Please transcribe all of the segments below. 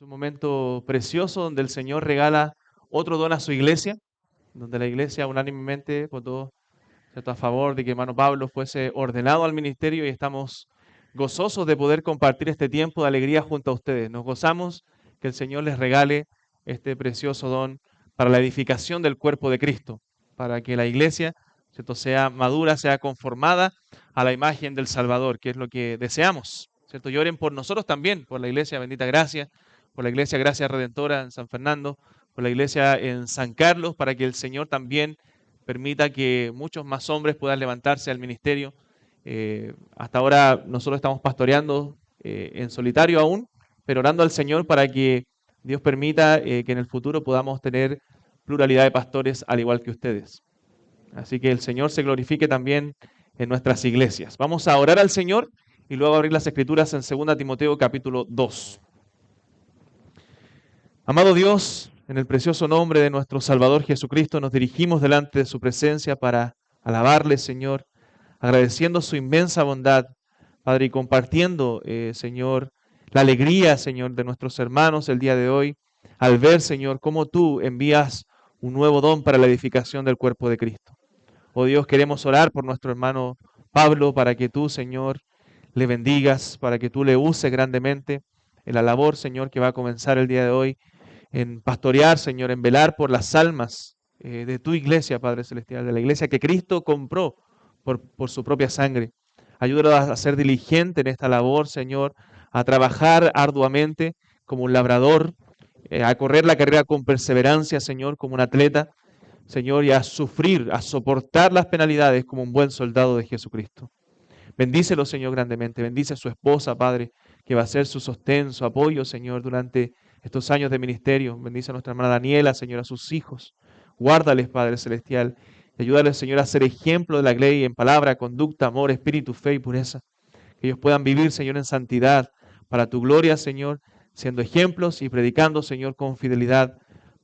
Es un momento precioso donde el Señor regala otro don a su iglesia, donde la iglesia unánimemente votó, ¿cierto?, a favor de que hermano Pablo fuese ordenado al ministerio y estamos gozosos de poder compartir este tiempo de alegría junto a ustedes. Nos gozamos que el Señor les regale este precioso don para la edificación del cuerpo de Cristo, para que la iglesia, ¿cierto?, sea madura, sea conformada a la imagen del Salvador, que es lo que deseamos, ¿cierto? Y oren por nosotros también, por la iglesia Bendita Gracia, por la iglesia Gracia Redentora en San Fernando, por la iglesia en San Carlos, para que el Señor también permita que muchos más hombres puedan levantarse al ministerio. Hasta ahora nosotros estamos pastoreando en solitario aún, pero orando al Señor para que Dios permita que en el futuro podamos tener pluralidad de pastores al igual que ustedes. Así que el Señor se glorifique también en nuestras iglesias. Vamos a orar al Señor y luego abrir las Escrituras en 2 Timoteo capítulo 2. Amado Dios, en el precioso nombre de nuestro Salvador Jesucristo, nos dirigimos delante de su presencia para alabarle, Señor, agradeciendo su inmensa bondad, Padre, y compartiendo, Señor, la alegría, Señor, de nuestros hermanos el día de hoy, al ver, Señor, cómo tú envías un nuevo don para la edificación del cuerpo de Cristo. Oh Dios, queremos orar por nuestro hermano Pablo para que tú, Señor, le bendigas, para que tú le uses grandemente en la labor, Señor, que va a comenzar el día de hoy, en pastorear, Señor, en velar por las almas de tu iglesia, Padre Celestial, de la iglesia que Cristo compró por su propia sangre. Ayúdalo a ser diligente en esta labor, Señor, a trabajar arduamente como un labrador, a correr la carrera con perseverancia, Señor, como un atleta, Señor, y a sufrir, a soportar las penalidades como un buen soldado de Jesucristo. Bendícelo, Señor, grandemente. Bendice a su esposa, Padre, que va a ser su sostén, su apoyo, Señor, durante estos años de ministerio. Bendice a nuestra hermana Daniela, Señor, a sus hijos. Guárdales, Padre Celestial. Y ayúdales, Señor, a ser ejemplo de la ley en palabra, conducta, amor, espíritu, fe y pureza. Que ellos puedan vivir, Señor, en santidad para tu gloria, Señor, siendo ejemplos y predicando, Señor, con fidelidad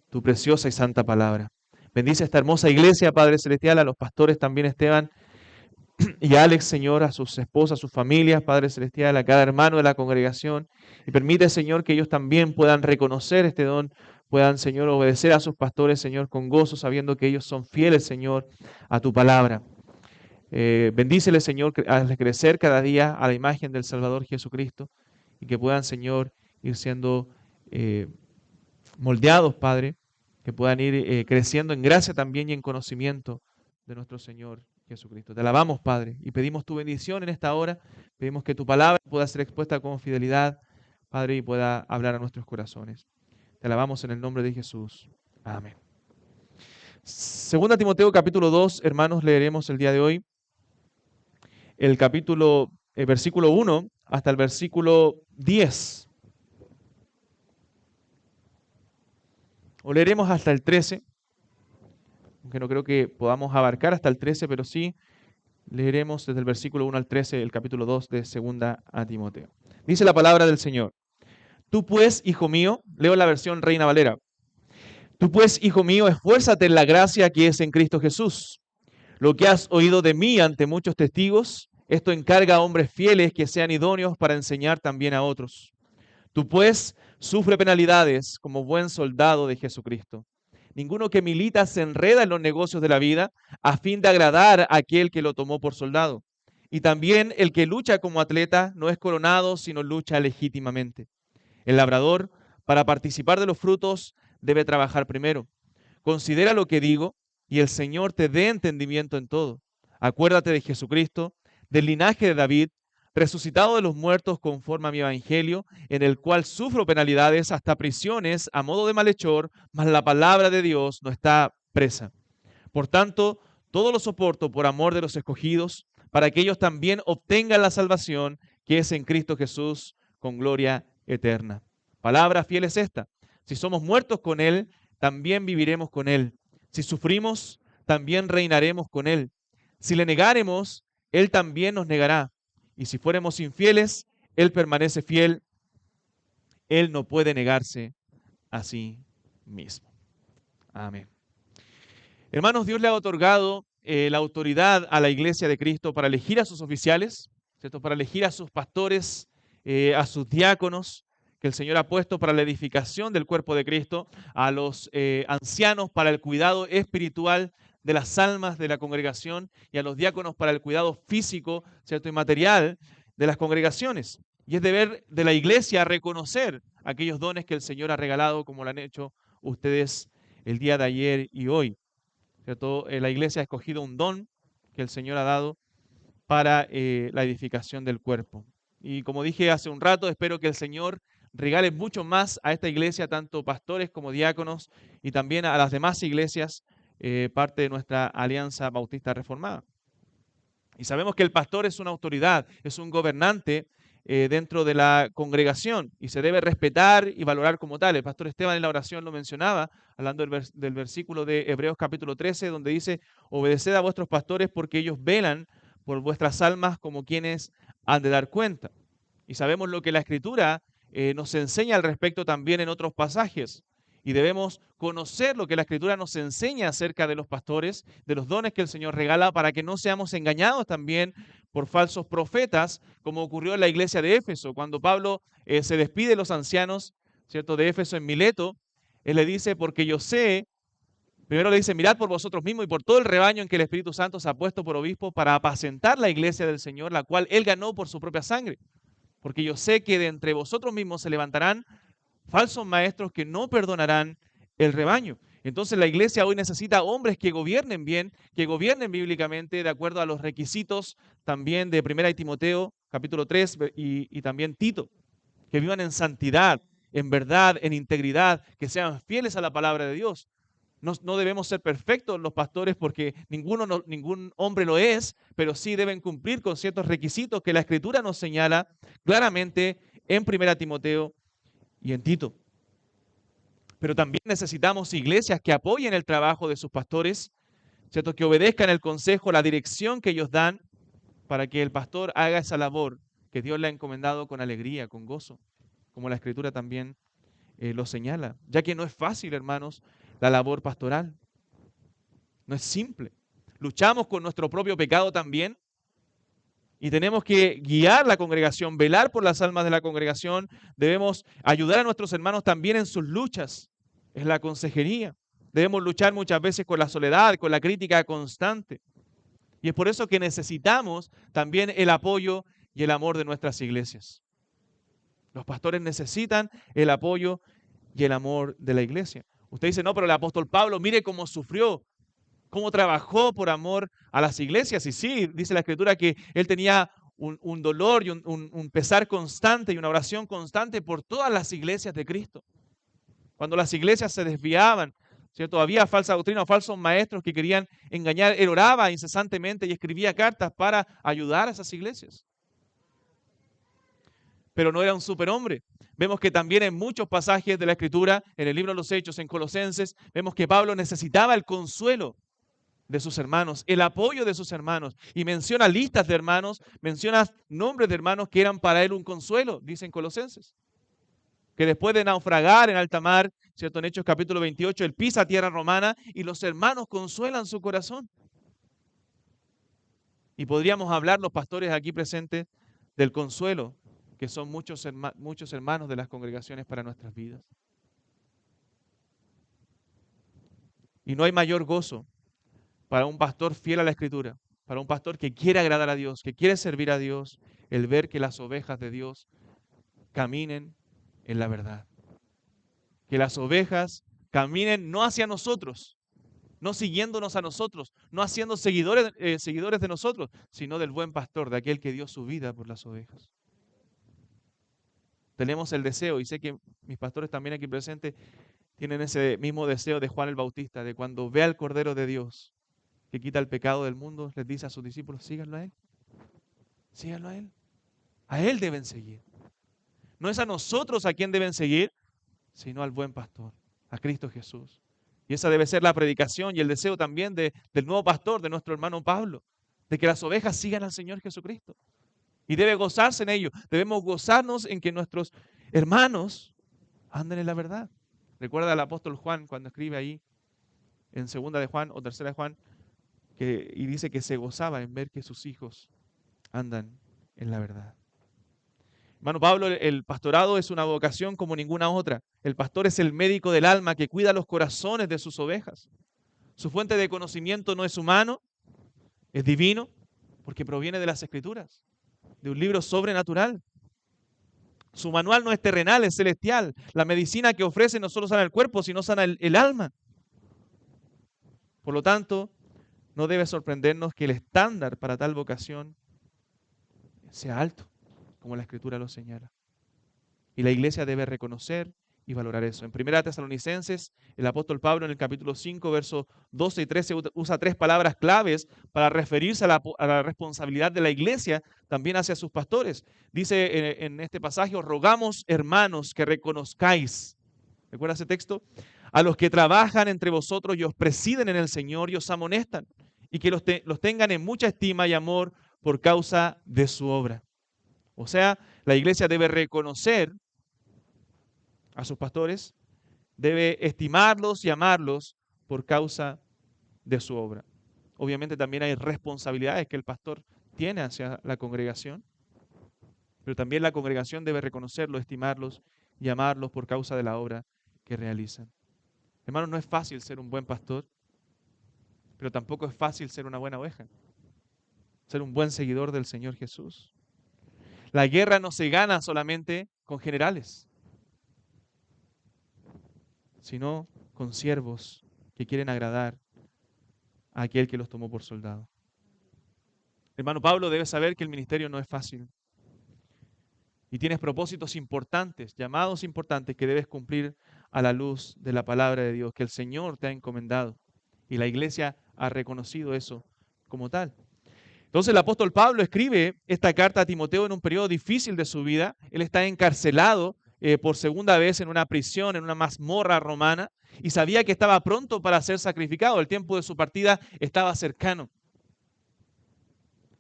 tu preciosa y santa palabra. Bendice esta hermosa iglesia, Padre Celestial, a los pastores también, Esteban y Alex, Señor, a sus esposas, a sus familias, Padre Celestial, a cada hermano de la congregación. Y permite, Señor, que ellos también puedan reconocer este don, puedan, Señor, obedecer a sus pastores, Señor, con gozo, sabiendo que ellos son fieles, Señor, a tu palabra. Bendíceles, Señor, hazles crecer cada día a la imagen del Salvador Jesucristo y que puedan, Señor, ir siendo moldeados, Padre, que puedan ir creciendo en gracia también y en conocimiento de nuestro Señor Jesucristo. Te alabamos, Padre, y pedimos tu bendición en esta hora. Pedimos que tu palabra pueda ser expuesta con fidelidad, Padre, y pueda hablar a nuestros corazones. Te alabamos en el nombre de Jesús. Amén. 2 Timoteo capítulo 2, hermanos, leeremos el día de hoy el versículo 1 hasta el versículo 10. O leeremos hasta el 13, aunque no creo que podamos abarcar hasta el 13, pero sí leeremos desde el versículo 1 al 13 el capítulo 2 de 2 a Timoteo. Dice la palabra del Señor. Tú pues, hijo mío, leo la versión Reina Valera. Tú pues, hijo mío, esfuérzate en la gracia que es en Cristo Jesús. Lo que has oído de mí ante muchos testigos, esto encarga a hombres fieles que sean idóneos para enseñar también a otros. Tú pues, sufre penalidades como buen soldado de Jesucristo. Ninguno que milita se enreda en los negocios de la vida a fin de agradar a aquel que lo tomó por soldado. Y también el que lucha como atleta no es coronado, sino lucha legítimamente. El labrador, para participar de los frutos, debe trabajar primero. Considera lo que digo y el Señor te dé entendimiento en todo. Acuérdate de Jesucristo, del linaje de David, resucitado de los muertos conforme a mi evangelio, en el cual sufro penalidades hasta prisiones a modo de malhechor, mas la palabra de Dios no está presa. Por tanto, todo lo soporto por amor de los escogidos, para que ellos también obtengan la salvación que es en Cristo Jesús con gloria eterna. Palabra fiel es esta. Si somos muertos con Él, también viviremos con Él. Si sufrimos, también reinaremos con Él. Si le negáremos, Él también nos negará. Y si fuéramos infieles, Él permanece fiel. Él no puede negarse a sí mismo. Amén. Hermanos, Dios le ha otorgado la autoridad a la iglesia de Cristo para elegir a sus oficiales, ¿cierto?, para elegir a sus pastores, a sus diáconos, que el Señor ha puesto para la edificación del cuerpo de Cristo, a los ancianos para el cuidado espiritual de las almas de la congregación y a los diáconos para el cuidado físico, ¿cierto?, y material de las congregaciones. Y es deber de la iglesia reconocer aquellos dones que el Señor ha regalado, como lo han hecho ustedes el día de ayer y hoy, ¿cierto? La iglesia ha escogido un don que el Señor ha dado para la edificación del cuerpo. Y como dije hace un rato, espero que el Señor regale mucho más a esta iglesia, tanto pastores como diáconos, y también a las demás iglesias, parte de nuestra Alianza Bautista Reformada. Y sabemos que el pastor es una autoridad, es un gobernante dentro de la congregación y se debe respetar y valorar como tal. El pastor Esteban en la oración lo mencionaba, hablando del versículo de Hebreos capítulo 13, donde dice: obedeced a vuestros pastores porque ellos velan por vuestras almas como quienes han de dar cuenta. Y sabemos lo que la Escritura nos enseña al respecto también en otros pasajes. Y debemos conocer lo que la Escritura nos enseña acerca de los pastores, de los dones que el Señor regala, para que no seamos engañados también por falsos profetas, como ocurrió en la iglesia de Éfeso. Cuando Pablo se despide de los ancianos, ¿cierto?, de Éfeso en Mileto, él le dice: porque yo sé, primero le dice: mirad por vosotros mismos y por todo el rebaño en que el Espíritu Santo se ha puesto por obispo para apacentar la iglesia del Señor, la cual él ganó por su propia sangre. Porque yo sé que de entre vosotros mismos se levantarán falsos maestros que no perdonarán el rebaño. Entonces la iglesia hoy necesita hombres que gobiernen bien, que gobiernen bíblicamente de acuerdo a los requisitos también de 1 Timoteo capítulo 3 y también Tito, que vivan en santidad, en verdad, en integridad, que sean fieles a la palabra de Dios. No debemos ser perfectos los pastores porque ningún hombre lo es, pero sí deben cumplir con ciertos requisitos que la Escritura nos señala claramente en 1 Timoteo y en Tito. Pero también necesitamos iglesias que apoyen el trabajo de sus pastores, ¿cierto?, que obedezcan el consejo, la dirección que ellos dan para que el pastor haga esa labor que Dios le ha encomendado con alegría, con gozo, como la Escritura también lo señala, ya que no es fácil, hermanos, la labor pastoral. No es simple. Luchamos con nuestro propio pecado también y tenemos que guiar la congregación, velar por las almas de la congregación. Debemos ayudar a nuestros hermanos también en sus luchas. Es la consejería. Debemos luchar muchas veces con la soledad, con la crítica constante. Y es por eso que necesitamos también el apoyo y el amor de nuestras iglesias. Los pastores necesitan el apoyo y el amor de la iglesia. Usted dice: no, pero el apóstol Pablo, mire cómo sufrió, cómo trabajó por amor a las iglesias. Y sí, dice la Escritura que él tenía un dolor y un pesar constante y una oración constante por todas las iglesias de Cristo. Cuando las iglesias se desviaban, ¿cierto?, había falsa doctrina o falsos maestros que querían engañar, él oraba incesantemente y escribía cartas para ayudar a esas iglesias. Pero no era un superhombre. Vemos que también en muchos pasajes de la Escritura, en el libro de los Hechos, en Colosenses, vemos que Pablo necesitaba el consuelo de sus hermanos, el apoyo de sus hermanos. Y menciona listas de hermanos, menciona nombres de hermanos que eran para él un consuelo, dicen Colosenses. Que después de naufragar en alta mar, ¿cierto?, en Hechos capítulo 28, él pisa tierra romana y los hermanos consuelan su corazón. Y podríamos hablar, los pastores aquí presentes, del consuelo que son muchos hermanos de las congregaciones para nuestras vidas. Y no hay mayor gozo para un pastor fiel a la Escritura, para un pastor que quiere agradar a Dios, que quiere servir a Dios, el ver que las ovejas de Dios caminen en la verdad. Que las ovejas caminen no hacia nosotros, no siguiéndonos a nosotros, no haciendo seguidores de nosotros, sino del buen pastor, de aquel que dio su vida por las ovejas. Tenemos el deseo, y sé que mis pastores también aquí presentes tienen ese mismo deseo de Juan el Bautista, de cuando ve al Cordero de Dios que quita el pecado del mundo, les dice a sus discípulos: síganlo a Él, síganlo a Él deben seguir. No es a nosotros a quien deben seguir, sino al buen pastor, a Cristo Jesús. Y esa debe ser la predicación y el deseo también del nuevo pastor, de nuestro hermano Pablo, de que las ovejas sigan al Señor Jesucristo. Y debe gozarse en ello. Debemos gozarnos en que nuestros hermanos anden en la verdad. Recuerda al apóstol Juan cuando escribe ahí en 2 de Juan o 3 de Juan, y dice que se gozaba en ver que sus hijos andan en la verdad. Hermano Pablo, el pastorado es una vocación como ninguna otra. El pastor es el médico del alma que cuida los corazones de sus ovejas. Su fuente de conocimiento no es humano, es divino, porque proviene de las Escrituras, de un libro sobrenatural. Su manual no es terrenal, es celestial. La medicina que ofrece no solo sana el cuerpo, sino sana el alma. Por lo tanto, no debe sorprendernos que el estándar para tal vocación sea alto, como la Escritura lo señala. Y la iglesia debe reconocer y valorar eso. En 1 Tesalonicenses, el apóstol Pablo en el capítulo 5, versos 12 y 13 usa 3 palabras claves para referirse a la responsabilidad de la iglesia también hacia sus pastores. Dice en este pasaje: os rogamos, hermanos, que reconozcáis, ¿recuerda ese texto? A los que trabajan entre vosotros y os presiden en el Señor y os amonestan, y que los tengan en mucha estima y amor por causa de su obra. O sea, la iglesia debe reconocer a sus pastores, debe estimarlos y amarlos por causa de su obra. Obviamente también hay responsabilidades que el pastor tiene hacia la congregación, pero también la congregación debe reconocerlos, estimarlos y amarlos por causa de la obra que realizan. Hermanos, no es fácil ser un buen pastor, pero tampoco es fácil ser una buena oveja, ser un buen seguidor del Señor Jesús. La guerra no se gana solamente con generales, sino con siervos que quieren agradar a aquel que los tomó por soldado. Hermano Pablo debe saber que el ministerio no es fácil. Y tienes propósitos importantes, llamados importantes que debes cumplir a la luz de la palabra de Dios, que el Señor te ha encomendado. Y la iglesia ha reconocido eso como tal. Entonces el apóstol Pablo escribe esta carta a Timoteo en un periodo difícil de su vida. Él está encarcelado por segunda vez en una prisión, en una mazmorra romana, y sabía que estaba pronto para ser sacrificado. El tiempo de su partida estaba cercano.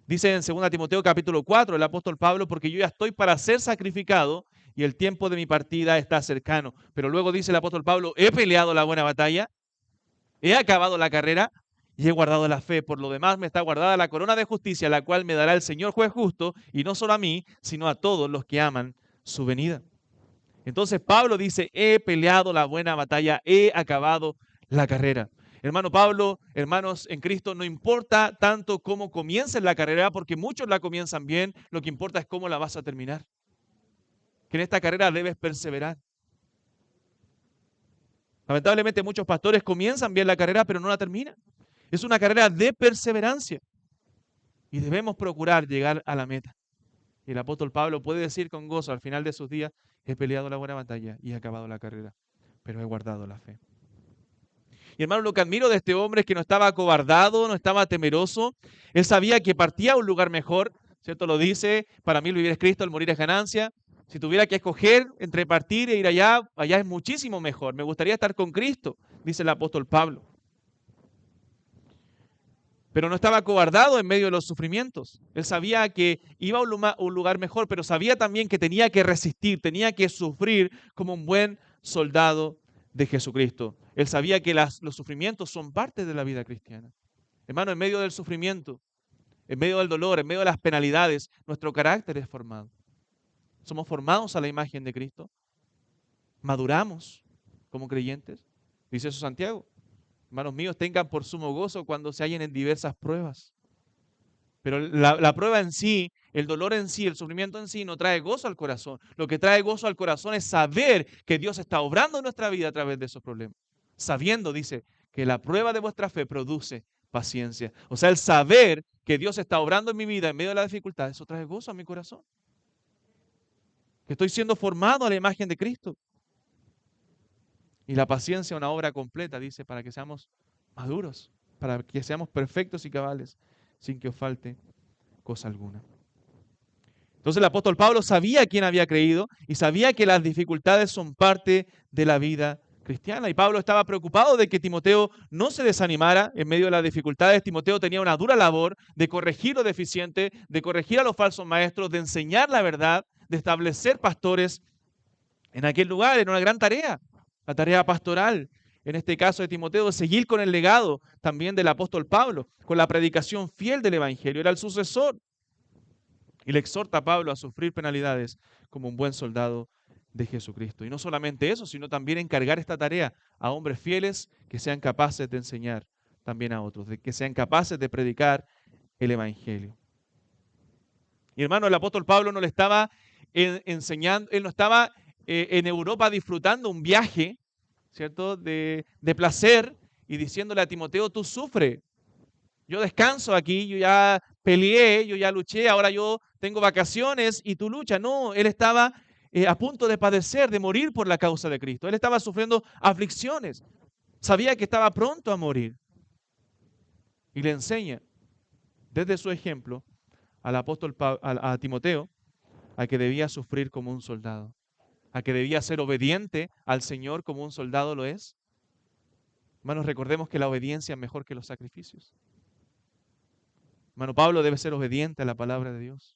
Dice en 2 Timoteo capítulo 4 el apóstol Pablo: porque yo ya estoy para ser sacrificado y el tiempo de mi partida está cercano. Pero luego dice el apóstol Pablo: he peleado la buena batalla, he acabado la carrera y he guardado la fe. Por lo demás me está guardada la corona de justicia, la cual me dará el Señor juez justo, y no solo a mí, sino a todos los que aman su venida. Entonces Pablo dice: he peleado la buena batalla, he acabado la carrera. Hermano Pablo, hermanos en Cristo, no importa tanto cómo comiences la carrera, porque muchos la comienzan bien, lo que importa es cómo la vas a terminar. Que en esta carrera debes perseverar. Lamentablemente muchos pastores comienzan bien la carrera, pero no la terminan. Es una carrera de perseverancia y debemos procurar llegar a la meta. Y el apóstol Pablo puede decir con gozo al final de sus días: he peleado la buena batalla y he acabado la carrera, pero he guardado la fe. Y hermano, lo que admiro de este hombre es que no estaba acobardado, no estaba temeroso. Él sabía que partía a un lugar mejor, ¿cierto? Lo dice: para mí el vivir es Cristo, el morir es ganancia. Si tuviera que escoger entre partir e ir allá, allá es muchísimo mejor. Me gustaría estar con Cristo, dice el apóstol Pablo. Pero no estaba acobardado en medio de los sufrimientos. Él sabía que iba a un lugar mejor, pero sabía también que tenía que resistir, tenía que sufrir como un buen soldado de Jesucristo. Él sabía que los sufrimientos son parte de la vida cristiana. Hermano, en medio del sufrimiento, en medio del dolor, en medio de las penalidades, nuestro carácter es formado. Somos formados a la imagen de Cristo. Maduramos como creyentes. Dice eso Santiago: hermanos míos, tengan por sumo gozo cuando se hallen en diversas pruebas. Pero la prueba en sí, el dolor en sí, el sufrimiento en sí no trae gozo al corazón. Lo que trae gozo al corazón es saber que Dios está obrando en nuestra vida a través de esos problemas. Sabiendo, dice, que la prueba de vuestra fe produce paciencia. O sea, el saber que Dios está obrando en mi vida en medio de la dificultad, eso trae gozo a mi corazón. Que estoy siendo formado a la imagen de Cristo. Y la paciencia, una obra completa, dice, para que seamos maduros, para que seamos perfectos y cabales, sin que os falte cosa alguna. Entonces el apóstol Pablo sabía quién había creído y sabía que las dificultades son parte de la vida cristiana. Y Pablo estaba preocupado de que Timoteo no se desanimara en medio de las dificultades. Timoteo tenía una dura labor de corregir lo deficiente, de corregir a los falsos maestros, de enseñar la verdad, de establecer pastores en aquel lugar. Era una gran tarea, la tarea pastoral. En este caso de Timoteo, de seguir con el legado también del apóstol Pablo, con la predicación fiel del evangelio. Era el sucesor. Y le exhorta a Pablo a sufrir penalidades como un buen soldado de Jesucristo. Y no solamente eso, sino también encargar esta tarea a hombres fieles que sean capaces de enseñar también a otros, de que sean capaces de predicar el Evangelio. Y hermano, el apóstol Pablo no le estaba enseñando, él no estaba en Europa disfrutando un viaje, ¿cierto?, de placer y diciéndole a Timoteo, tú sufre, yo descanso aquí, yo ya peleé, yo ya luché, ahora yo tengo vacaciones y tú luchas. No, él estaba a punto de padecer, de morir por la causa de Cristo. Él estaba sufriendo aflicciones, sabía que estaba pronto a morir. Y le enseña desde su ejemplo al apóstol a Timoteo a que debía sufrir como un soldado, a que debía ser obediente al Señor como un soldado lo es. Hermanos, recordemos que la obediencia es mejor que los sacrificios. Hermano, Pablo debe ser obediente a la palabra de Dios.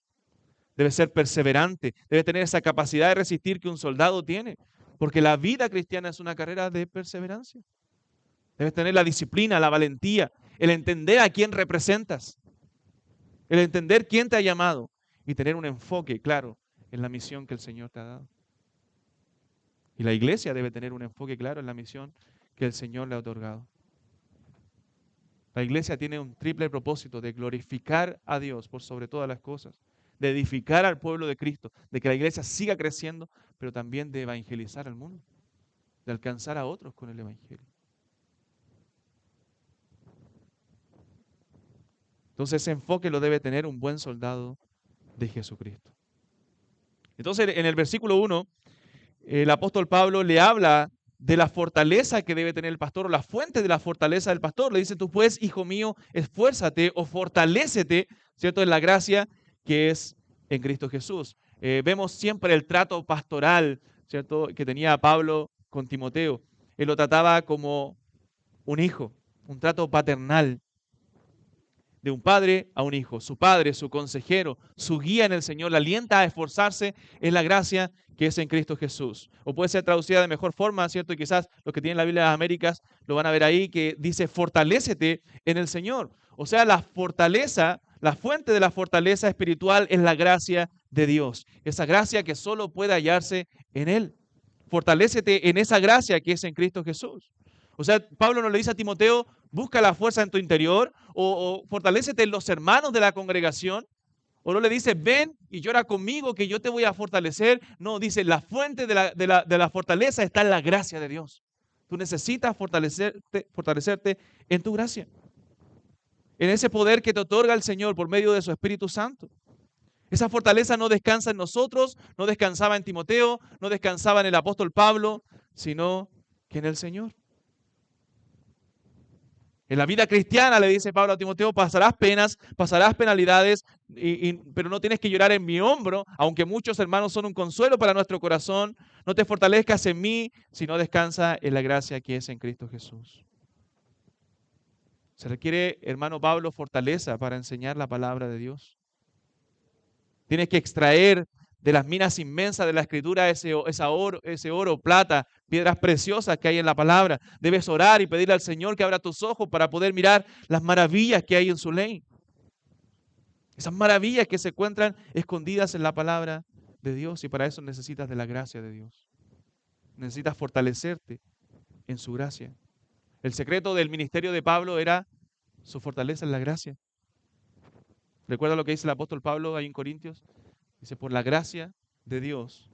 Debe ser perseverante, debe tener esa capacidad de resistir que un soldado tiene, porque la vida cristiana es una carrera de perseverancia. Debes tener la disciplina, la valentía, el entender a quién representas, el entender quién te ha llamado y tener un enfoque claro en la misión que el Señor te ha dado. Y la iglesia debe tener un enfoque claro en la misión que el Señor le ha otorgado. La iglesia tiene un triple propósito de glorificar a Dios por sobre todas las cosas, de edificar al pueblo de Cristo, de que la iglesia siga creciendo, pero también de evangelizar al mundo, de alcanzar a otros con el evangelio. Entonces ese enfoque lo debe tener un buen soldado de Jesucristo. Entonces en el versículo 1, el apóstol Pablo le habla de la fortaleza que debe tener el pastor o la fuente de la fortaleza del pastor. Le dice, tú pues, hijo mío, esfuérzate o fortalécete, ¿cierto?, en la gracia que es en Cristo Jesús. Vemos siempre el trato pastoral, ¿cierto?, que tenía Pablo con Timoteo. Él lo trataba como un hijo, un trato paternal de un padre a un hijo. Su padre, su consejero, su guía en el Señor, le alienta a esforzarse en la gracia que es en Cristo Jesús. O puede ser traducida de mejor forma, ¿cierto? Y quizás los que tienen la Biblia de las Américas lo van a ver ahí, que dice, fortalécete en el Señor. O sea, la fortaleza, la fuente de la fortaleza espiritual es la gracia de Dios. Esa gracia que solo puede hallarse en Él. Fortalécete en esa gracia que es en Cristo Jesús. O sea, Pablo no le dice a Timoteo, busca la fuerza en tu interior o fortalécete en los hermanos de la congregación. O no le dice, ven y llora conmigo que yo te voy a fortalecer. No, dice, la fuente de la fortaleza está en la gracia de Dios. Tú necesitas fortalecerte en tu gracia. En ese poder que te otorga el Señor por medio de su Espíritu Santo. Esa fortaleza no descansa en nosotros, no descansaba en Timoteo, no descansaba en el apóstol Pablo, sino que en el Señor. En la vida cristiana, le dice Pablo a Timoteo, pasarás penas, pasarás penalidades, pero no tienes que llorar en mi hombro, aunque muchos hermanos son un consuelo para nuestro corazón. No te fortalezcas en mí, sino descansa en la gracia que es en Cristo Jesús. Se requiere, hermano Pablo, fortaleza para enseñar la palabra de Dios. Tienes que extraer de las minas inmensas de la Escritura ese oro, plata, piedras preciosas que hay en la palabra. Debes orar y pedirle al Señor que abra tus ojos para poder mirar las maravillas que hay en su ley. Esas maravillas que se encuentran escondidas en la palabra de Dios, y para eso necesitas de la gracia de Dios. Necesitas fortalecerte en su gracia. El secreto del ministerio de Pablo era su fortaleza en la gracia. ¿Recuerda lo que dice el apóstol Pablo ahí en Corintios? Dice, por la gracia de Dios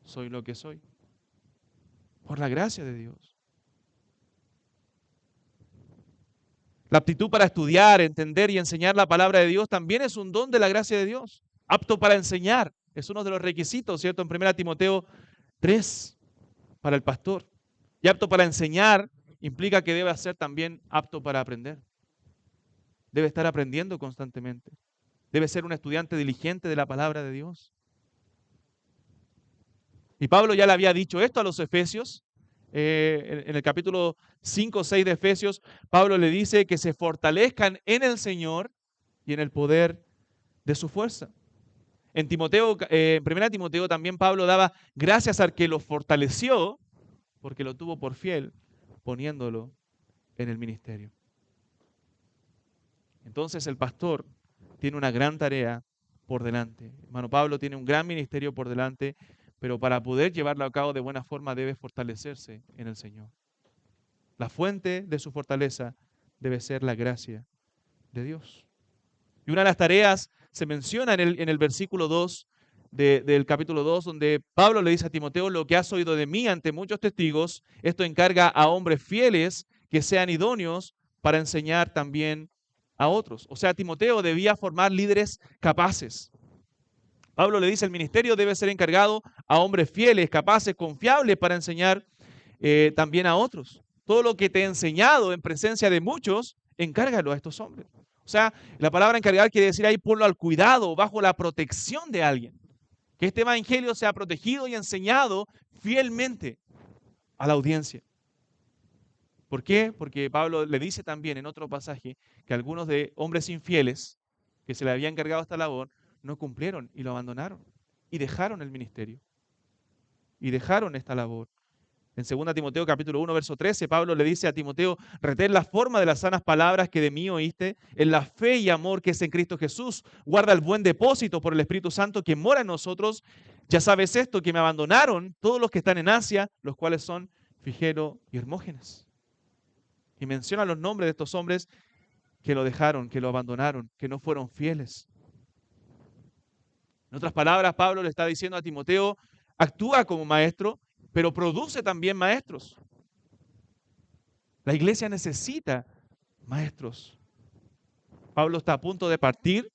soy lo que soy. Por la gracia de Dios. La aptitud para estudiar, entender y enseñar la palabra de Dios también es un don de la gracia de Dios. Apto para enseñar es uno de los requisitos, ¿cierto? En 1 Timoteo 3, para el pastor. Y apto para enseñar implica que debe ser también apto para aprender. Debe estar aprendiendo constantemente. Debe ser un estudiante diligente de la palabra de Dios. Y Pablo ya le había dicho esto a los efesios. En el capítulo 5 o 6 de Efesios, Pablo le dice que se fortalezcan en el Señor y en el poder de su fuerza. En Timoteo, en 1 Timoteo también Pablo daba gracias al que lo fortaleció, porque lo tuvo por fiel, poniéndolo en el ministerio. Entonces el pastor tiene una gran tarea por delante. Hermano Pablo tiene un gran ministerio por delante, pero para poder llevarlo a cabo de buena forma debe fortalecerse en el Señor. La fuente de su fortaleza debe ser la gracia de Dios. Y una de las tareas se menciona en el versículo 2 del capítulo 2, donde Pablo le dice a Timoteo: lo que has oído de mí ante muchos testigos, esto encarga a hombres fieles que sean idóneos para enseñar también a otros. O sea, Timoteo debía formar líderes capaces. Pablo le dice: el ministerio debe ser encargado a hombres fieles, capaces, confiables para enseñar también a otros. Todo lo que te he enseñado en presencia de muchos, encárgalo a estos hombres. O sea, la palabra encargar quiere decir ahí ponlo al cuidado, bajo la protección de alguien. Que este evangelio sea protegido y enseñado fielmente a la audiencia. ¿Por qué? Porque Pablo le dice también en otro pasaje que algunos de hombres infieles que se le había encargado esta labor no cumplieron y lo abandonaron y dejaron el ministerio y dejaron esta labor. En 2 Timoteo capítulo 1, verso 13, Pablo le dice a Timoteo: retén la forma de las sanas palabras que de mí oíste, en la fe y amor que es en Cristo Jesús. Guarda el buen depósito por el Espíritu Santo que mora en nosotros. Ya sabes esto, que me abandonaron todos los que están en Asia, los cuales son Figelo y Hermógenes. Y menciona los nombres de estos hombres que lo dejaron, que lo abandonaron, que no fueron fieles. En otras palabras, Pablo le está diciendo a Timoteo: actúa como maestro, pero produce también maestros. La iglesia necesita maestros. Pablo está a punto de partir.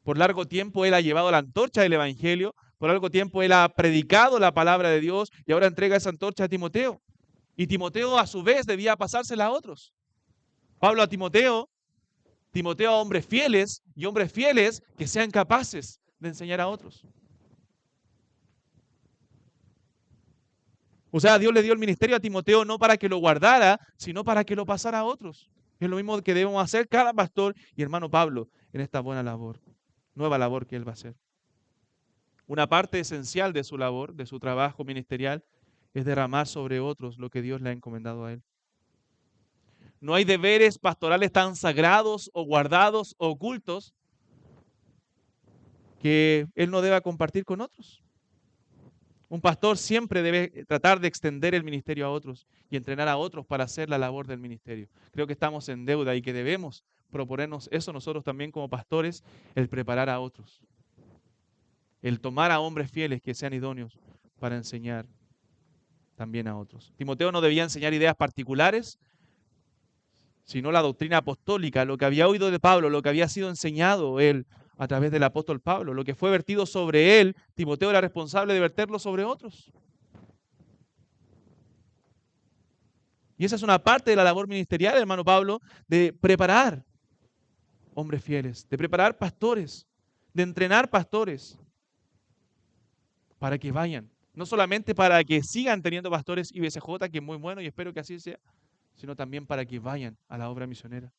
Por largo tiempo él ha llevado la antorcha del evangelio. Por largo tiempo él ha predicado la palabra de Dios y ahora entrega esa antorcha a Timoteo. Y Timoteo a su vez debía pasársela a otros. Pablo a Timoteo, Timoteo a hombres fieles y hombres fieles que sean capaces de enseñar a otros. O sea, Dios le dio el ministerio a Timoteo no para que lo guardara, sino para que lo pasara a otros. Es lo mismo que debemos hacer cada pastor y hermano Pablo en esta buena labor, nueva labor que él va a hacer. Una parte esencial de su labor, de su trabajo ministerial, es derramar sobre otros lo que Dios le ha encomendado a él. No hay deberes pastorales tan sagrados o guardados o ocultos que él no deba compartir con otros. Un pastor siempre debe tratar de extender el ministerio a otros y entrenar a otros para hacer la labor del ministerio. Creo que estamos en deuda y que debemos proponernos eso nosotros también como pastores, el preparar a otros, el tomar a hombres fieles que sean idóneos para enseñar también a otros. Timoteo no debía enseñar ideas particulares, sino la doctrina apostólica, lo que había oído de Pablo, lo que había sido enseñado él a través del apóstol Pablo, lo que fue vertido sobre él. Timoteo era responsable de verterlo sobre otros. Y esa es una parte de la labor ministerial, hermano Pablo, de preparar hombres fieles, de preparar pastores, de entrenar pastores para que vayan. No solamente para que sigan teniendo pastores IBCJ, que es muy bueno y espero que así sea, sino también para que vayan a la obra misionera.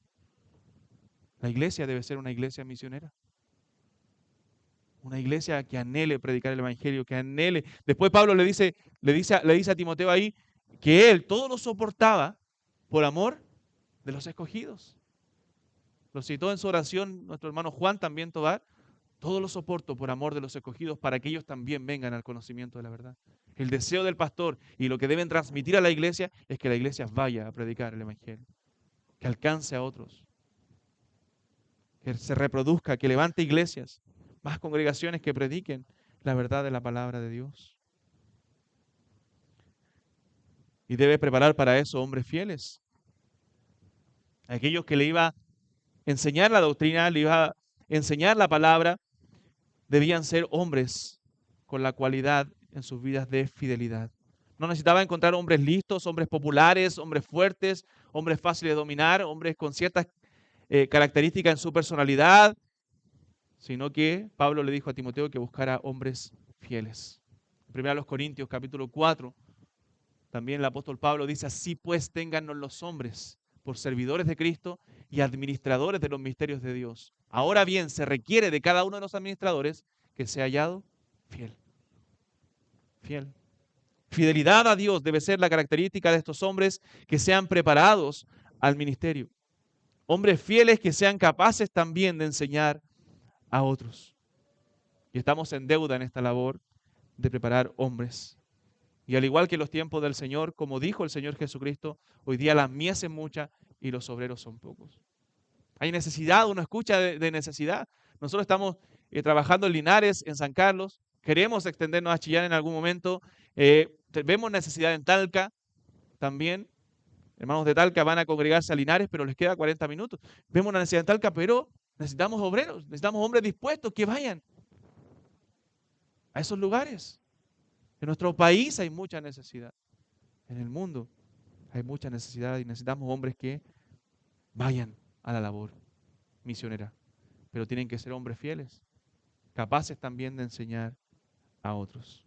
La iglesia debe ser una iglesia misionera. Una iglesia que anhele predicar el evangelio, que anhele. Después Pablo le dice a Timoteo ahí que él todo lo soportaba por amor de los escogidos. Lo citó en su oración nuestro hermano Juan también Tobar. Todo lo soporto por amor de los escogidos para que ellos también vengan al conocimiento de la verdad. El deseo del pastor y lo que deben transmitir a la iglesia es que la iglesia vaya a predicar el evangelio, que alcance a otros, que se reproduzca, que levante iglesias, más congregaciones que prediquen la verdad de la palabra de Dios. Y debe preparar para eso hombres fieles. Aquellos que le iba a enseñar la doctrina, le iba a enseñar la palabra, debían ser hombres con la cualidad en sus vidas de fidelidad. No necesitaba encontrar hombres listos, hombres populares, hombres fuertes, hombres fáciles de dominar, hombres con ciertas características en su personalidad, sino que Pablo le dijo a Timoteo que buscara hombres fieles. En 1 Corintios capítulo 4, también el apóstol Pablo dice: así pues téngannos los hombres por servidores de Cristo y administradores de los misterios de Dios. Ahora bien, se requiere de cada uno de los administradores que sea hallado fiel. Fiel. Fidelidad a Dios debe ser la característica de estos hombres que sean preparados al ministerio. Hombres fieles que sean capaces también de enseñar a otros. Y estamos en deuda en esta labor de preparar hombres. Y al igual que en los tiempos del Señor, como dijo el Señor Jesucristo, hoy día la mies es mucha y los obreros son pocos. Hay necesidad, uno escucha de necesidad. Nosotros estamos trabajando en Linares, en San Carlos, queremos extendernos a Chillán en algún momento, vemos necesidad en Talca también. Hermanos de Talca van a congregarse a Linares, pero les queda 40 minutos. Vemos una necesidad en Talca, pero necesitamos obreros, necesitamos hombres dispuestos que vayan a esos lugares. En nuestro país hay mucha necesidad. En el mundo hay mucha necesidad y necesitamos hombres que vayan a la labor misionera. Pero tienen que ser hombres fieles, capaces también de enseñar a otros.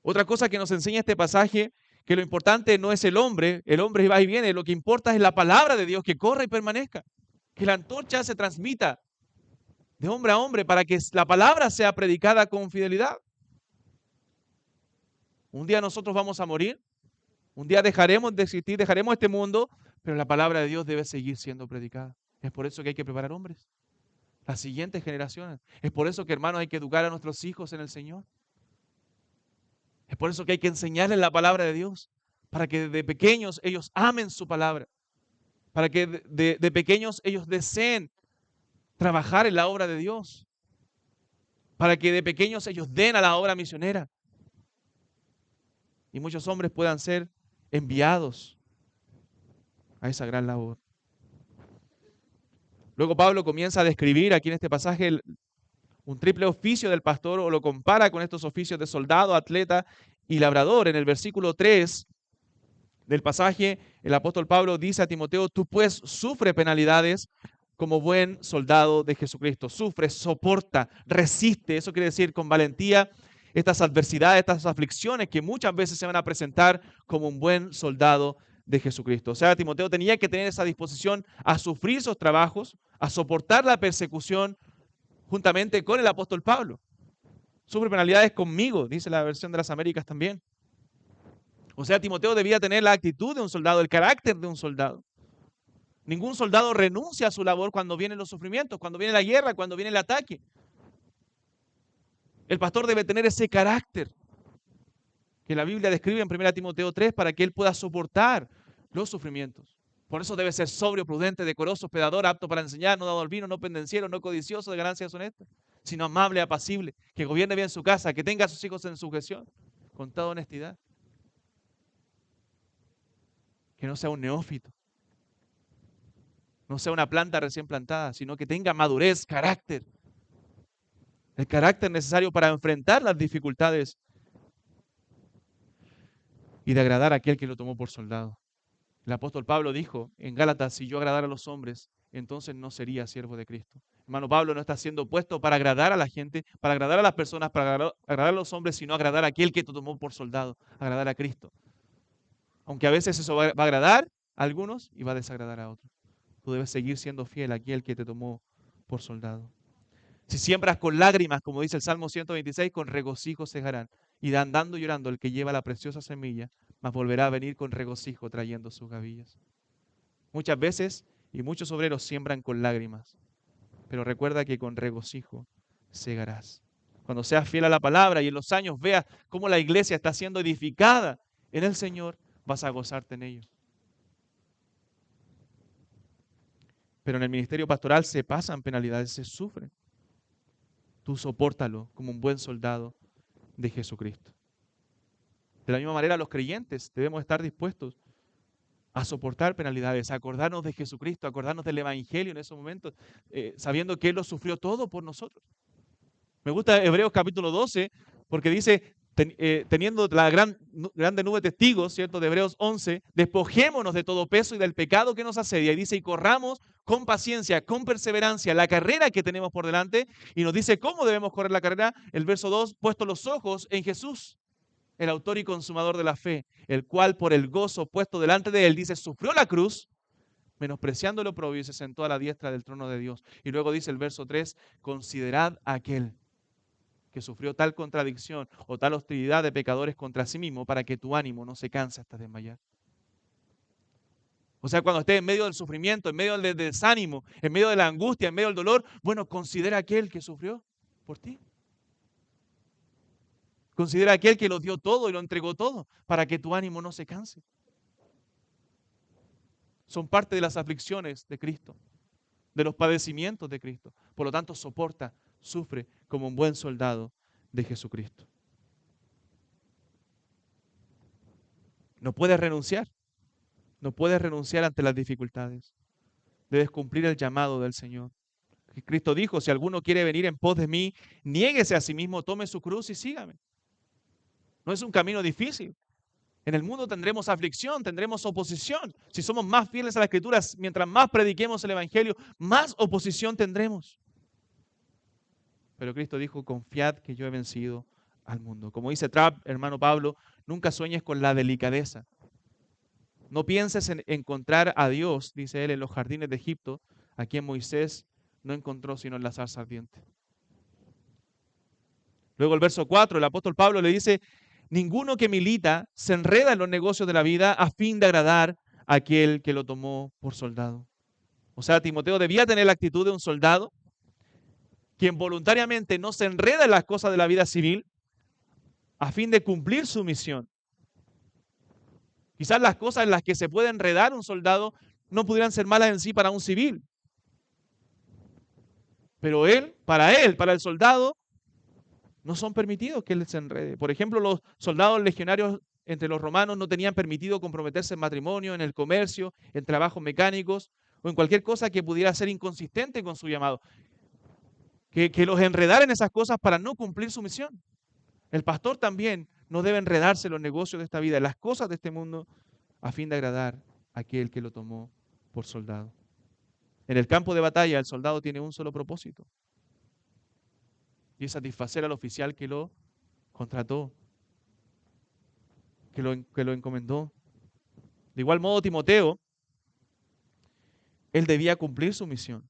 Otra cosa que nos enseña este pasaje, que lo importante no es el hombre va y viene, lo que importa es la palabra de Dios, que corra y permanezca, que la antorcha se transmita de hombre a hombre para que la palabra sea predicada con fidelidad. Un día nosotros vamos a morir, un día dejaremos de existir, dejaremos este mundo, pero la palabra de Dios debe seguir siendo predicada. Es por eso que hay que preparar hombres, las siguientes generaciones. Es por eso que, hermanos, hay que educar a nuestros hijos en el Señor. Es por eso que hay que enseñarles la palabra de Dios, para que desde pequeños ellos amen su palabra, para que de pequeños ellos deseen trabajar en la obra de Dios, para que de pequeños ellos den a la obra misionera y muchos hombres puedan ser enviados a esa gran labor. Luego Pablo comienza a describir aquí en este pasaje un triple oficio del pastor, o lo compara con estos oficios de soldado, atleta y labrador. En el versículo 3 del pasaje, el apóstol Pablo dice a Timoteo: tú pues sufre penalidades como buen soldado de Jesucristo. Sufre, soporta, resiste. Eso quiere decir con valentía estas adversidades, estas aflicciones que muchas veces se van a presentar como un buen soldado de Jesucristo. O sea, Timoteo tenía que tener esa disposición a sufrir esos trabajos, a soportar la persecución juntamente con el apóstol Pablo. Sufre penalidades conmigo, dice la versión de las Américas también. O sea, Timoteo debía tener la actitud de un soldado, el carácter de un soldado. Ningún soldado renuncia a su labor cuando vienen los sufrimientos, cuando viene la guerra, cuando viene el ataque. El pastor debe tener ese carácter que la Biblia describe en 1 Timoteo 3 para que él pueda soportar los sufrimientos. Por eso debe ser sobrio, prudente, decoroso, hospedador, apto para enseñar, no dado al vino, no pendenciero, no codicioso de ganancias honestas, sino amable, apacible, que gobierne bien su casa, que tenga a sus hijos en sujeción, con toda honestidad. Que no sea un neófito, no sea una planta recién plantada, sino que tenga madurez, carácter. El carácter necesario para enfrentar las dificultades y de agradar a aquel que lo tomó por soldado. El apóstol Pablo dijo en Gálatas: si yo agradara a los hombres, entonces no sería siervo de Cristo. Hermano, Pablo no está siendo puesto para agradar a la gente, para agradar a las personas, para agradar a los hombres, sino agradar a aquel que te tomó por soldado, agradar a Cristo. Aunque a veces eso va a agradar a algunos y va a desagradar a otros. Tú debes seguir siendo fiel a aquel que te tomó por soldado. Si siembras con lágrimas, como dice el Salmo 126, con regocijo segarán. Y andando llorando el que lleva la preciosa semilla, mas volverá a venir con regocijo trayendo sus gavillas. Muchas veces y muchos obreros siembran con lágrimas, pero recuerda que con regocijo segarás. Cuando seas fiel a la palabra y en los años veas cómo la iglesia está siendo edificada en el Señor, vas a gozarte en ello. Pero en el ministerio pastoral se pasan penalidades, se sufren. Tú sopórtalo como un buen soldado de Jesucristo. De la misma manera, los creyentes debemos estar dispuestos a soportar penalidades, a acordarnos de Jesucristo, a acordarnos del Evangelio en esos momentos, sabiendo que Él lo sufrió todo por nosotros. Me gusta Hebreos capítulo 12, porque dice, teniendo la grande nube de testigos, ¿cierto? De Hebreos 11, despojémonos de todo peso y del pecado que nos asedia. Y dice, y corramos con paciencia, con perseverancia, la carrera que tenemos por delante. Y nos dice cómo debemos correr la carrera. El verso 2, puesto los ojos en Jesús, el autor y consumador de la fe, el cual por el gozo puesto delante de él, dice, sufrió la cruz, menospreciando el oprobio, y se sentó a la diestra del trono de Dios. Y luego dice el verso 3, considerad a aquel que sufrió tal contradicción o tal hostilidad de pecadores contra sí mismo, para que tu ánimo no se canse hasta desmayar. O sea, cuando estés en medio del sufrimiento, en medio del desánimo, en medio de la angustia, en medio del dolor, bueno, considera a aquel que sufrió. por ti. Considera a aquel que lo dio todo y lo entregó todo para que tu ánimo no se canse. Son parte de las aflicciones de Cristo, de los padecimientos de Cristo. Por lo tanto, soporta, sufre como un buen soldado de Jesucristo. No puedes renunciar. No puedes renunciar ante las dificultades. Debes cumplir el llamado del Señor. Cristo dijo, si alguno quiere venir en pos de mí, niéguese a sí mismo, tome su cruz y sígame. No es un camino difícil. En el mundo tendremos aflicción, tendremos oposición. Si somos más fieles a las Escrituras, mientras más prediquemos el Evangelio, más oposición tendremos. Pero Cristo dijo, confiad que yo he vencido al mundo. Como dice Trapp, hermano Pablo, nunca sueñes con la delicadeza. No pienses en encontrar a Dios, dice él, en los jardines de Egipto, a quien Moisés no encontró sino en la zarza ardiente. Luego el verso 4, el apóstol Pablo le dice, ninguno que milita se enreda en los negocios de la vida a fin de agradar a aquel que lo tomó por soldado. O sea, Timoteo debía tener la actitud de un soldado quien voluntariamente no se enreda en las cosas de la vida civil a fin de cumplir su misión. Quizás las cosas en las que se puede enredar un soldado no pudieran ser malas en sí para un civil. Pero para el soldado, no son permitidos que él se enrede. Por ejemplo, los soldados legionarios entre los romanos no tenían permitido comprometerse en matrimonio, en el comercio, en trabajos mecánicos o en cualquier cosa que pudiera ser inconsistente con su llamado. Que los enredara en esas cosas para no cumplir su misión. El pastor también no debe enredarse en los negocios de esta vida, en las cosas de este mundo, a fin de agradar a aquel que lo tomó por soldado. En el campo de batalla, el soldado tiene un solo propósito, y es satisfacer al oficial que lo contrató, que lo encomendó. De igual modo, Timoteo, él debía cumplir su misión,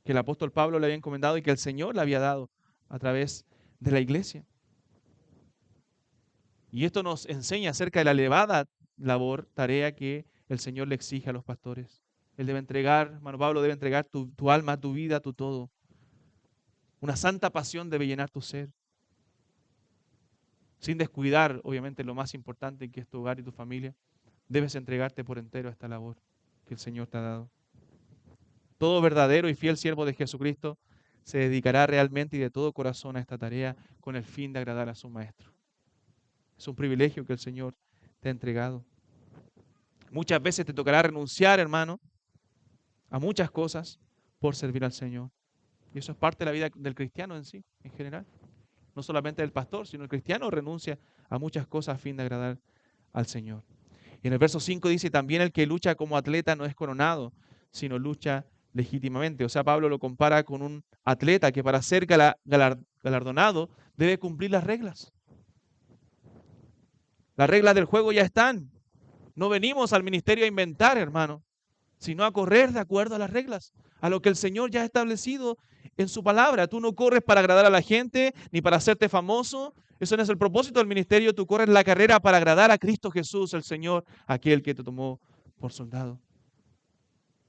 que el apóstol Pablo le había encomendado y que el Señor le había dado a través de la iglesia. Y esto nos enseña acerca de la elevada labor, tarea que el Señor le exige a los pastores. Él debe entregar, hermano Pablo, debe entregar tu alma, tu vida, tu todo. Una santa pasión debe llenar tu ser. Sin descuidar, obviamente, lo más importante que es tu hogar y tu familia. Debes entregarte por entero a esta labor que el Señor te ha dado. Todo verdadero y fiel siervo de Jesucristo se dedicará realmente y de todo corazón a esta tarea con el fin de agradar a su Maestro. Es un privilegio que el Señor te ha entregado. Muchas veces te tocará renunciar, hermano, a muchas cosas por servir al Señor. Y eso es parte de la vida del cristiano en sí, en general. No solamente del pastor, sino el cristiano renuncia a muchas cosas a fin de agradar al Señor. Y en el verso 5 dice, también el que lucha como atleta no es coronado, sino lucha legítimamente. O sea, Pablo lo compara con un atleta que para ser galardonado debe cumplir las reglas. Las reglas del juego ya están. No venimos al ministerio a inventar, hermano, sino a correr de acuerdo a las reglas, a lo que el Señor ya ha establecido en su palabra. Tú no corres para agradar a la gente, ni para hacerte famoso. Eso no es el propósito del ministerio. Tú corres la carrera para agradar a Cristo Jesús, el Señor, aquel que te tomó por soldado.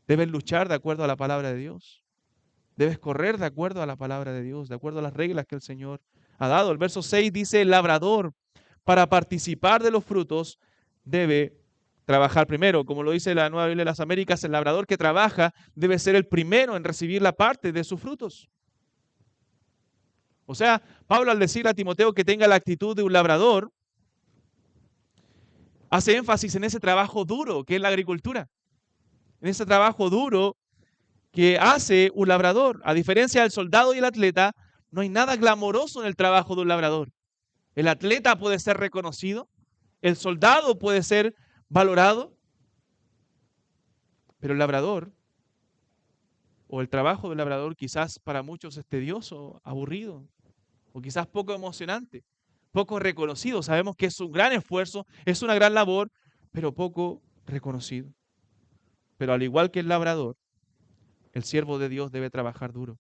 Debes luchar de acuerdo a la palabra de Dios. Debes correr de acuerdo a la palabra de Dios, de acuerdo a las reglas que el Señor ha dado. El verso 6 dice, el labrador, para participar de los frutos, debe trabajar primero. Como lo dice la Nueva Biblia de las Américas, el labrador que trabaja debe ser el primero en recibir la parte de sus frutos. O sea, Pablo al decir a Timoteo que tenga la actitud de un labrador, hace énfasis en ese trabajo duro que es la agricultura. En ese trabajo duro que hace un labrador. A diferencia del soldado y el atleta, no hay nada glamoroso en el trabajo de un labrador. El atleta puede ser reconocido, el soldado puede ser valorado, pero el labrador o el trabajo del labrador quizás para muchos es tedioso, aburrido o quizás poco emocionante, poco reconocido. Sabemos que es un gran esfuerzo, es una gran labor, pero poco reconocido. Pero al igual que el labrador, el siervo de Dios debe trabajar duro.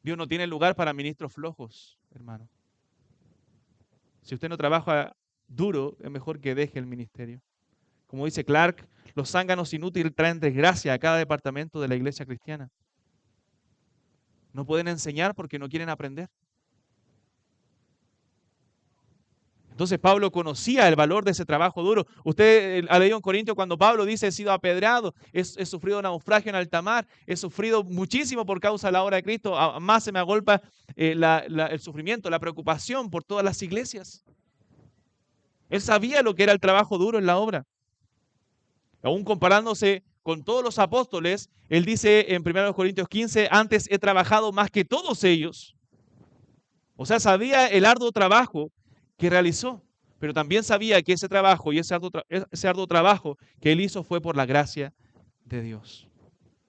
Dios no tiene lugar para ministros flojos, hermano. Si usted no trabaja duro, es mejor que deje el ministerio. Como dice Clark, los zánganos inútiles traen desgracia a cada departamento de la iglesia cristiana. No pueden enseñar porque no quieren aprender. Entonces Pablo conocía el valor de ese trabajo duro. Usted ha leído en Corintios cuando Pablo dice, he sido apedreado, he sufrido naufragio en alta mar, he sufrido muchísimo por causa de la obra de Cristo, más se me agolpa el sufrimiento, la preocupación por todas las iglesias. Él sabía lo que era el trabajo duro en la obra. Aún comparándose con todos los apóstoles, él dice en 1 Corintios 15, antes he trabajado más que todos ellos. O sea, sabía el arduo trabajo que realizó, pero también sabía que ese trabajo y ese arduo trabajo que él hizo fue por la gracia de Dios.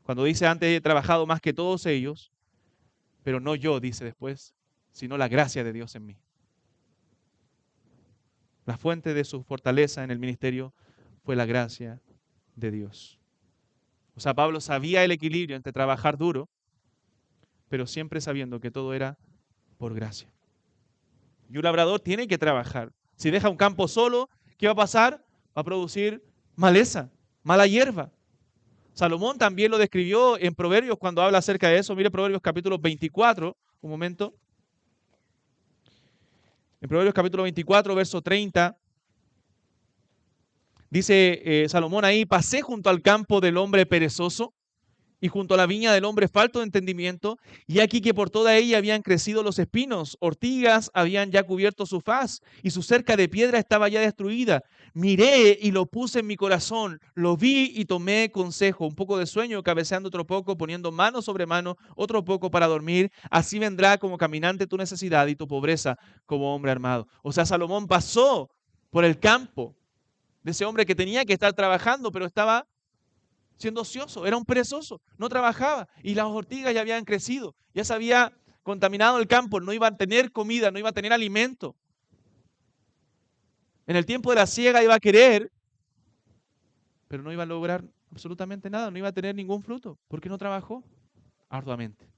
Cuando dice antes he trabajado más que todos ellos, pero no yo, dice después, sino la gracia de Dios en mí. La fuente de su fortaleza en el ministerio fue la gracia de Dios. O sea, Pablo sabía el equilibrio entre trabajar duro, pero siempre sabiendo que todo era por gracia. Y un labrador tiene que trabajar. Si deja un campo solo, ¿qué va a pasar? Va a producir maleza, mala hierba. Salomón también lo describió en Proverbios cuando habla acerca de eso. Mire Proverbios capítulo 24, un momento. En Proverbios capítulo 24, verso 30, dice Salomón ahí, pasé junto al campo del hombre perezoso y junto a la viña del hombre falto de entendimiento, y aquí que por toda ella habían crecido los espinos, ortigas habían ya cubierto su faz, y su cerca de piedra estaba ya destruida. Miré y lo puse en mi corazón, lo vi y tomé consejo, un poco de sueño, cabeceando otro poco, poniendo mano sobre mano, otro poco para dormir, así vendrá como caminante tu necesidad y tu pobreza como hombre armado. O sea, Salomón pasó por el campo de ese hombre que tenía que estar trabajando, pero estaba siendo ocioso, era un perezoso, no trabajaba y las ortigas ya habían crecido, ya se había contaminado el campo, no iba a tener comida, no iba a tener alimento. En el tiempo de la siega iba a querer, pero no iba a lograr absolutamente nada, no iba a tener ningún fruto, porque no trabajó arduamente.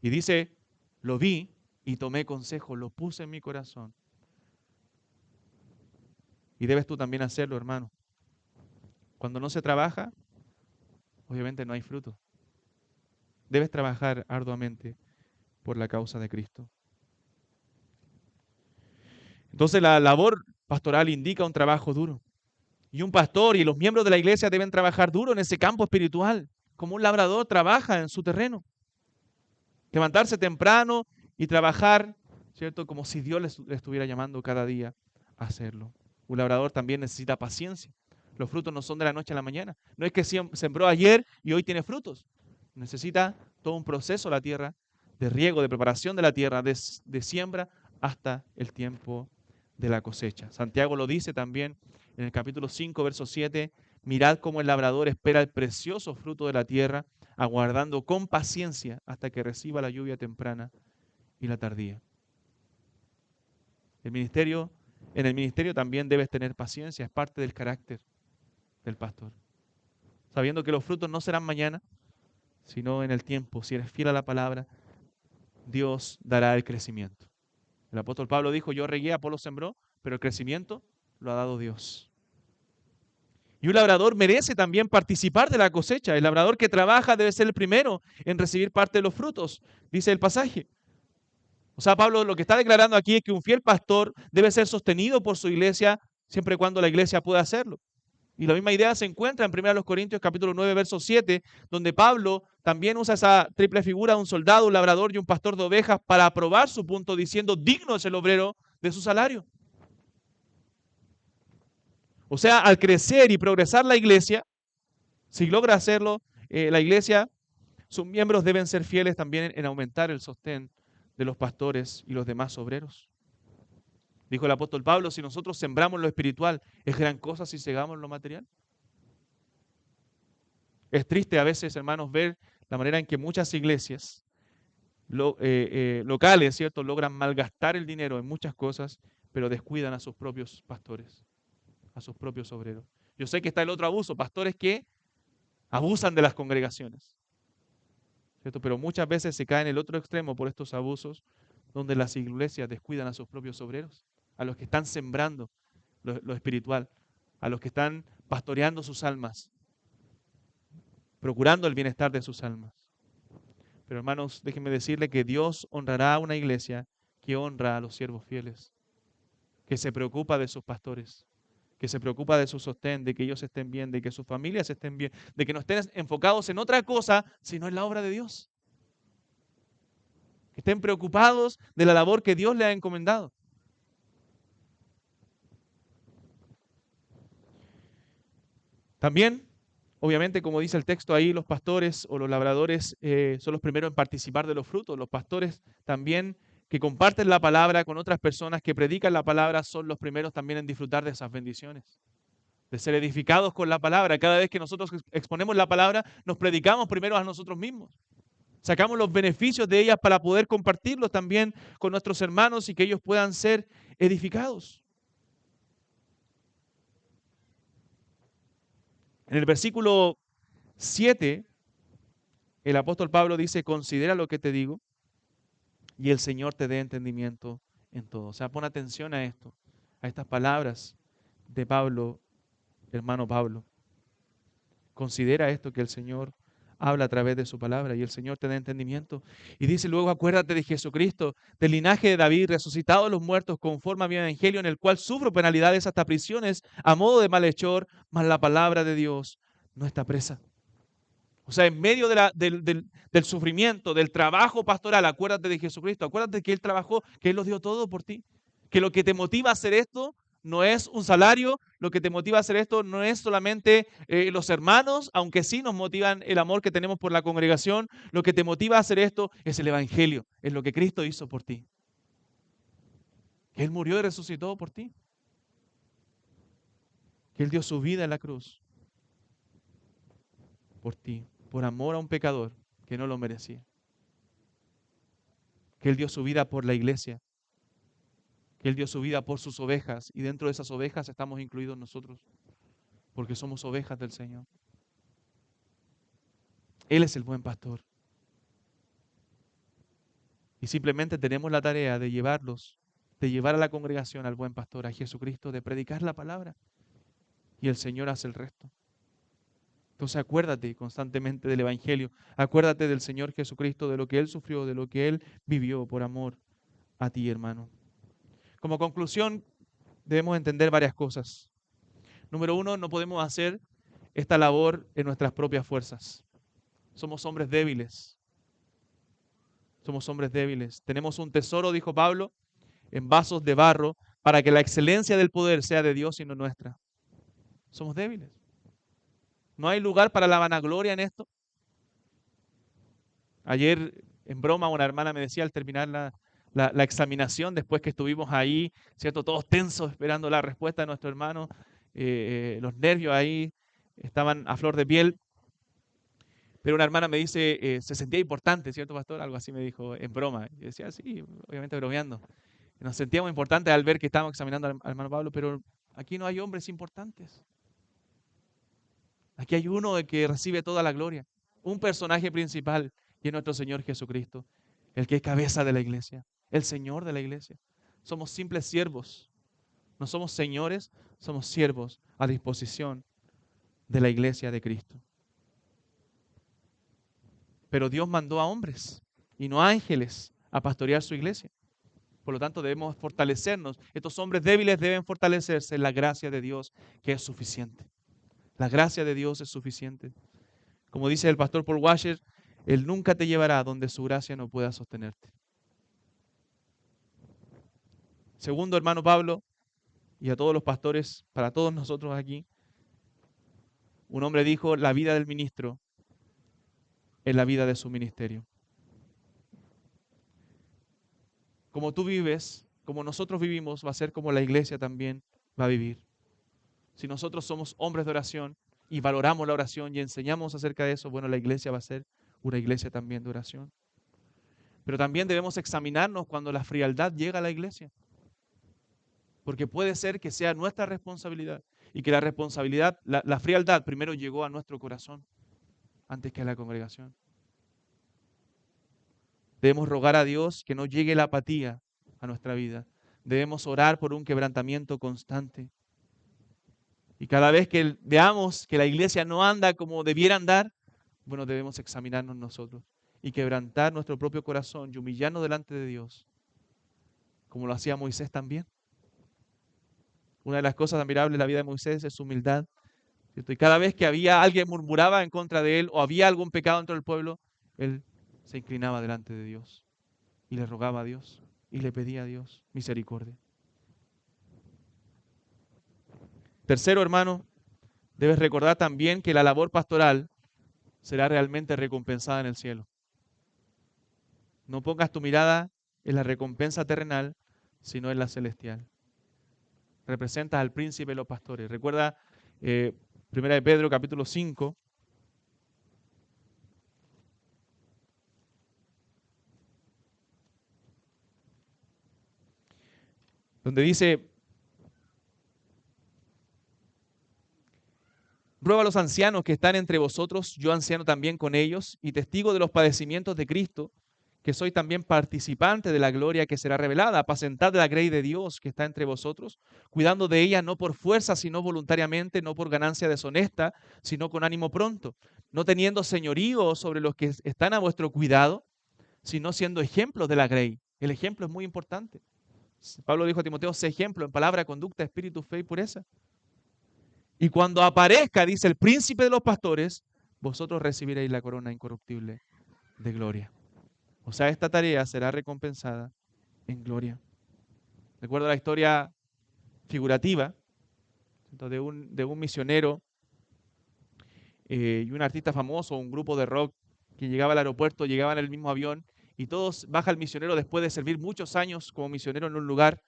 Y dice, lo vi y tomé consejo, lo puse en mi corazón. Y debes tú también hacerlo, hermano. Cuando no se trabaja, obviamente no hay fruto. Debes trabajar arduamente por la causa de Cristo. Entonces la labor pastoral indica un trabajo duro. Y un pastor y los miembros de la iglesia deben trabajar duro en ese campo espiritual, como un labrador trabaja en su terreno. Levantarse temprano y trabajar, ¿cierto? Como si Dios le estuviera llamando cada día a hacerlo. Un labrador también necesita paciencia. Los frutos no son de la noche a la mañana. No es que sembró ayer y hoy tiene frutos. Necesita todo un proceso la tierra de riego, de preparación de la tierra, de siembra hasta el tiempo de la cosecha. Santiago lo dice también en el capítulo 5, verso 7. Mirad cómo el labrador espera el precioso fruto de la tierra, aguardando con paciencia hasta que reciba la lluvia temprana y la tardía. En el ministerio también debes tener paciencia, es parte del carácter del pastor. Sabiendo que los frutos no serán mañana, sino en el tiempo. Si eres fiel a la palabra, Dios dará el crecimiento. El apóstol Pablo dijo, yo regué, Apolo sembró, pero el crecimiento lo ha dado Dios. Y un labrador merece también participar de la cosecha. El labrador que trabaja debe ser el primero en recibir parte de los frutos, dice el pasaje. O sea, Pablo lo que está declarando aquí es que un fiel pastor debe ser sostenido por su iglesia siempre y cuando la iglesia pueda hacerlo. Y la misma idea se encuentra en 1 Corintios capítulo 9, verso 7, donde Pablo también usa esa triple figura de un soldado, un labrador y un pastor de ovejas para aprobar su punto, diciendo, digno es el obrero de su salario. O sea, al crecer y progresar la iglesia, si logra hacerlo, la iglesia, sus miembros deben ser fieles también en aumentar el sostén de los pastores y los demás obreros. Dijo el apóstol Pablo, si nosotros sembramos lo espiritual, ¿es gran cosa si segamos lo material? Es triste a veces, hermanos, ver la manera en que muchas iglesias locales, ¿cierto?, logran malgastar el dinero en muchas cosas, pero descuidan a sus propios pastores, a sus propios obreros. Yo sé que está el otro abuso, pastores que abusan de las congregaciones, ¿cierto? Pero muchas veces se cae en el otro extremo por estos abusos, donde las iglesias descuidan a sus propios obreros, a los que están sembrando lo espiritual, a los que están pastoreando sus almas, procurando el bienestar de sus almas. Pero hermanos, déjenme decirle que Dios honrará a una iglesia que honra a los siervos fieles, que se preocupa de sus pastores, que se preocupa de su sostén, de que ellos estén bien, de que sus familias estén bien, de que no estén enfocados en otra cosa, sino en la obra de Dios. Que estén preocupados de la labor que Dios les ha encomendado. También, obviamente, como dice el texto ahí, los pastores o los labradores son los primeros en participar de los frutos. Los pastores también que comparten la palabra con otras personas, que predican la palabra, son los primeros también en disfrutar de esas bendiciones, de ser edificados con la palabra. Cada vez que nosotros exponemos la palabra, nos predicamos primero a nosotros mismos. Sacamos los beneficios de ellas para poder compartirlos también con nuestros hermanos y que ellos puedan ser edificados. En el versículo 7, el apóstol Pablo dice, considera lo que te digo y el Señor te dé entendimiento en todo. O sea, pon atención a esto, a estas palabras de Pablo, hermano Pablo. Considera esto que el Señor habla a través de su palabra y el Señor te da entendimiento. Y dice luego, acuérdate de Jesucristo, del linaje de David, resucitado de los muertos, conforme a mi evangelio, en el cual sufro penalidades hasta prisiones a modo de malhechor, mas la palabra de Dios no está presa. O sea, en medio del sufrimiento, del trabajo pastoral, acuérdate de Jesucristo, acuérdate que Él trabajó, que Él lo dio todo por ti. Que lo que te motiva a hacer esto no es un salario, lo que te motiva a hacer esto no es solamente los hermanos, aunque sí nos motivan el amor que tenemos por la congregación, lo que te motiva a hacer esto es el Evangelio, es lo que Cristo hizo por ti. Que Él murió y resucitó por ti. Que Él dio su vida en la cruz por ti, por amor a un pecador que no lo merecía. Que Él dio su vida por la iglesia, que Él dio su vida por sus ovejas y dentro de esas ovejas estamos incluidos nosotros, porque somos ovejas del Señor. Él es el buen pastor. Y simplemente tenemos la tarea de llevarlos, de llevar a la congregación al buen pastor, a Jesucristo, de predicar la palabra. Y el Señor hace el resto. Entonces acuérdate constantemente del Evangelio, acuérdate del Señor Jesucristo, de lo que Él sufrió, de lo que Él vivió por amor a ti, hermano. Como conclusión, debemos entender varias cosas. Número uno, no podemos hacer esta labor en nuestras propias fuerzas. Somos hombres débiles. Somos hombres débiles. Tenemos un tesoro, dijo Pablo, en vasos de barro, para que la excelencia del poder sea de Dios y no nuestra. Somos débiles. No hay lugar para la vanagloria en esto. Ayer, en broma, una hermana me decía al terminar la examinación, después que estuvimos ahí, ¿cierto? Todos tensos esperando la respuesta de nuestro hermano, los nervios ahí estaban a flor de piel. Pero una hermana me dice, se sentía importante, ¿cierto, pastor? Algo así me dijo en broma. Yo decía, sí, obviamente bromeando. Nos sentíamos importantes al ver que estábamos examinando al hermano Pablo, pero aquí no hay hombres importantes. Aquí hay uno que recibe toda la gloria. Un personaje principal, y es nuestro Señor Jesucristo, el que es cabeza de la iglesia, el Señor de la iglesia. Somos simples siervos. No somos señores, somos siervos a disposición de la iglesia de Cristo. Pero Dios mandó a hombres y no a ángeles a pastorear su iglesia. Por lo tanto, debemos fortalecernos. Estos hombres débiles deben fortalecerse en la gracia de Dios, que es suficiente. La gracia de Dios es suficiente. Como dice el pastor Paul Washer, Él nunca te llevará donde su gracia no pueda sostenerte. Segundo, hermano Pablo, y a todos los pastores, para todos nosotros aquí, un hombre dijo, la vida del ministro es la vida de su ministerio. Como tú vives, como nosotros vivimos, va a ser como la iglesia también va a vivir. Si nosotros somos hombres de oración y valoramos la oración y enseñamos acerca de eso, bueno, la iglesia va a ser una iglesia también de oración. Pero también debemos examinarnos cuando la frialdad llega a la iglesia. Porque puede ser que sea nuestra responsabilidad y que la responsabilidad, la frialdad primero llegó a nuestro corazón antes que a la congregación. Debemos rogar a Dios que no llegue la apatía a nuestra vida. Debemos orar por un quebrantamiento constante. Y cada vez que veamos que la iglesia no anda como debiera andar, bueno, debemos examinarnos nosotros y quebrantar nuestro propio corazón y humillarnos delante de Dios como lo hacía Moisés también. Una de las cosas admirables de la vida de Moisés es su humildad, ¿cierto? Y cada vez que había alguien murmuraba en contra de él o había algún pecado dentro del pueblo, él se inclinaba delante de Dios y le rogaba a Dios y le pedía a Dios misericordia. Tercero, hermano, debes recordar también que la labor pastoral será realmente recompensada en el cielo. No pongas tu mirada en la recompensa terrenal, sino en la celestial. Representas al príncipe de los pastores. Recuerda 1 de Pedro capítulo 5, donde dice: ruego a los ancianos que están entre vosotros, yo anciano también con ellos, y testigo de los padecimientos de Cristo, que soy también participante de la gloria que será revelada. Apacentad de la grey de Dios que está entre vosotros, cuidando de ella no por fuerza, sino voluntariamente, no por ganancia deshonesta, sino con ánimo pronto, no teniendo señorío sobre los que están a vuestro cuidado, sino siendo ejemplos de la grey. El ejemplo es muy importante. Pablo dijo a Timoteo: sé ejemplo en palabra, conducta, espíritu, fe y pureza. Y cuando aparezca, dice el príncipe de los pastores, vosotros recibiréis la corona incorruptible de gloria. O sea, esta tarea será recompensada en gloria. Recuerdo la historia figurativa de un misionero y un artista famoso, un grupo de rock que llegaba al aeropuerto, llegaba en el mismo avión y todos baja el misionero después de servir muchos años como misionero en un lugar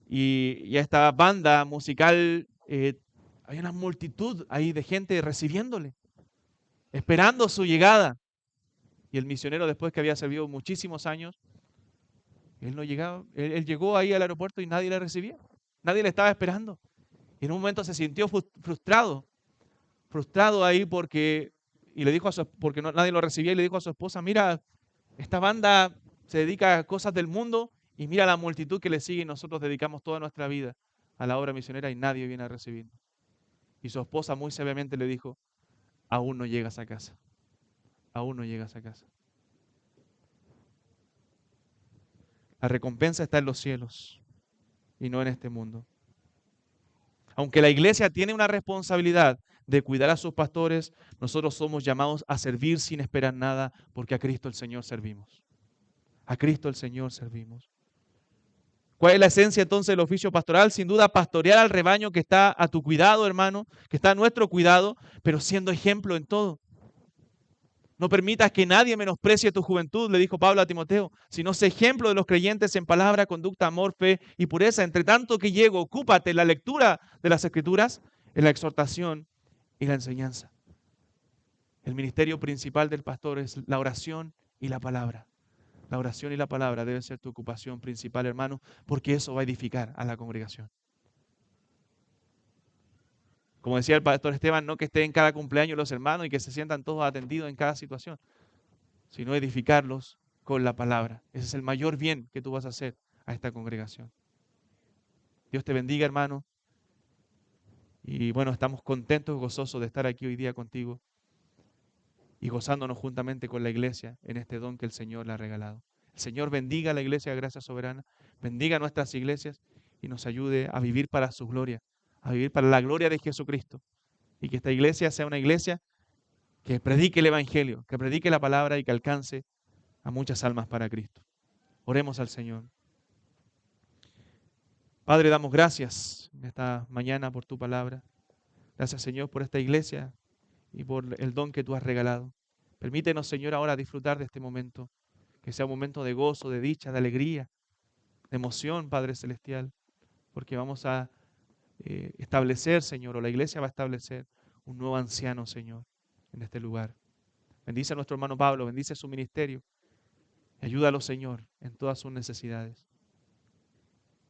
y a esta banda musical había una multitud ahí de gente recibiéndole, esperando su llegada. Y el misionero, después que había servido muchísimos años, él no llegaba, él llegó ahí al aeropuerto y nadie le recibía, nadie le estaba esperando. Y en un momento se sintió frustrado ahí y le dijo porque nadie lo recibía y le dijo a su esposa: mira, esta banda se dedica a cosas del mundo y mira la multitud que le sigue y nosotros dedicamos toda nuestra vida a la obra misionera y nadie viene a recibirnos. Y su esposa muy sabiamente le dijo: aún no llegas a casa, aún no llegas a casa. La recompensa está en los cielos y no en este mundo. Aunque la iglesia tiene una responsabilidad de cuidar a sus pastores, nosotros somos llamados a servir sin esperar nada, porque a Cristo el Señor servimos. A Cristo el Señor servimos. ¿Cuál es la esencia entonces del oficio pastoral? Sin duda, pastorear al rebaño que está a tu cuidado, hermano, que está a nuestro cuidado, pero siendo ejemplo en todo. No permitas que nadie menosprecie tu juventud, le dijo Pablo a Timoteo, sino sé ejemplo de los creyentes en palabra, conducta, amor, fe y pureza. Entre tanto que llego, ocúpate en la lectura de las Escrituras, en la exhortación y la enseñanza. El ministerio principal del pastor es la oración y la palabra. La oración y la palabra debe ser tu ocupación principal, hermano, porque eso va a edificar a la congregación. Como decía el pastor Esteban, no que esté en cada cumpleaños los hermanos y que se sientan todos atendidos en cada situación, sino edificarlos con la palabra. Ese es el mayor bien que tú vas a hacer a esta congregación. Dios te bendiga, hermano. Y bueno, estamos contentos y gozosos de estar aquí hoy día contigo y gozándonos juntamente con la iglesia en este don que el Señor le ha regalado. El Señor bendiga a la iglesia de Gracia Soberana, bendiga a nuestras iglesias y nos ayude a vivir para su gloria, a vivir para la gloria de Jesucristo. Y que esta iglesia sea una iglesia que predique el Evangelio, que predique la palabra y que alcance a muchas almas para Cristo. Oremos al Señor. Padre, damos gracias en esta mañana por tu palabra. Gracias, Señor, por esta iglesia y por el don que tú has regalado. Permítenos, Señor, ahora disfrutar de este momento, que sea un momento de gozo, de dicha, de alegría, de emoción, Padre Celestial, porque vamos a establecer, Señor, o la iglesia va a establecer un nuevo anciano, Señor, en este lugar. Bendice a nuestro hermano Pablo, bendice su ministerio. Ayúdalo, Señor, en todas sus necesidades,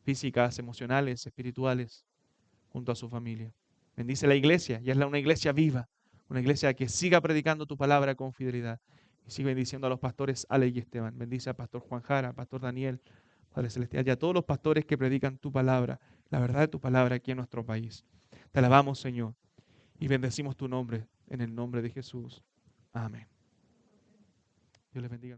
físicas, emocionales, espirituales, junto a su familia. Bendice la iglesia y hazla una iglesia viva, una iglesia que siga predicando tu palabra con fidelidad. Y sigue bendiciendo a los pastores Ale y Esteban. Bendice al pastor Juan Jara, al pastor Daniel, Padre Celestial, y a todos los pastores que predican tu palabra, la verdad de tu palabra aquí en nuestro país. Te alabamos, Señor, y bendecimos tu nombre en el nombre de Jesús. Amén. Dios les bendiga.